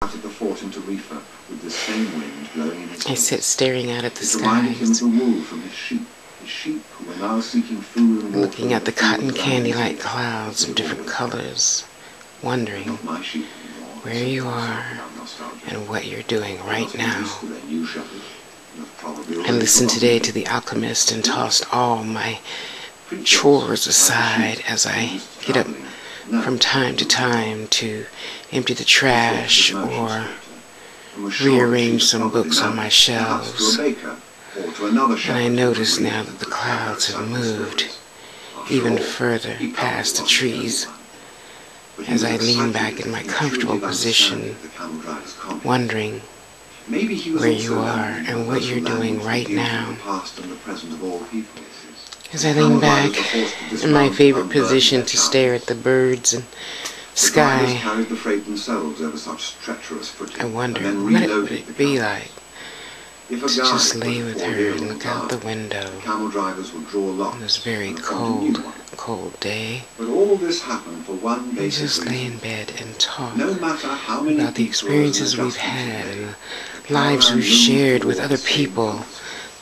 At the fort in Tarifa with the same wind blowing in his I sit staring out at the skies. It reminded him of skies, the wool from his sheep who were now seeking food and water. looking at the cotton candy-like clouds of different colors, wondering where you are and what you're doing right now. I listened today to The Alchemist and tossed all my chores aside as I get up from time to time to empty the trash or rearrange some books on my shelves. And I notice now that the clouds have moved even further past the trees as I lean back in my comfortable position, wondering where you are and what you're doing right now. As I lean back in my favorite position to stare at the birds and sky, I wonder what it would be like to just lay with her and look out the window on this very cold, cold day, and just lay in bed and talk about the experiences we've had and the lives we've shared with other people,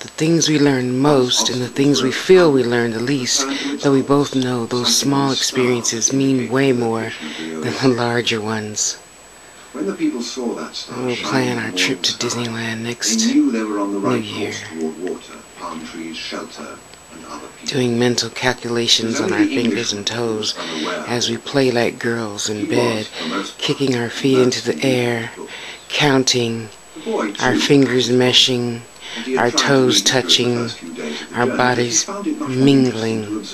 the things we learned most and the things we feel we learned the least, though we both know those small experiences mean way more than the larger ones. And we'll plan our trip to Disneyland next New Year, doing mental calculations on our fingers and toes as we play like girls in bed, kicking our feet into the air, counting, our fingers meshing, our toes touching, our bodies mingling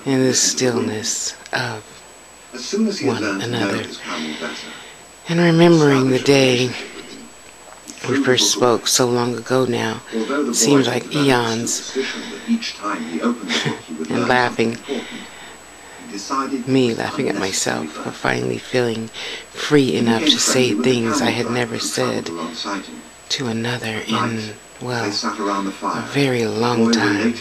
in the stillness of one another. And remembering the day we first spoke so long ago now, seems like eons, and laughing, me laughing at myself for finally feeling free enough to say things I had never said to another in, well, a very long time.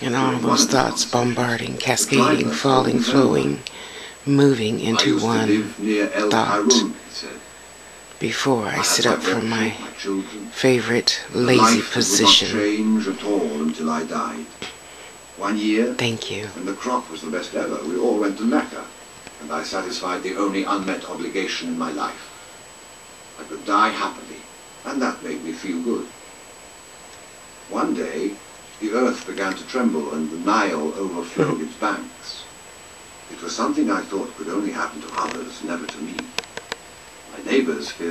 And all those thoughts bombarding, cascading, falling, flowing, moving into one thought before I sit up from my favorite lazy position. One year, thank you. When the crop was the best ever, we all went to Mecca, and I satisfied the only unmet obligation in my life. I could die happily, and that made me feel good. One day, the earth began to tremble and the Nile overflowed its banks. It was something I thought could only happen to others, never to me. My neighbors feared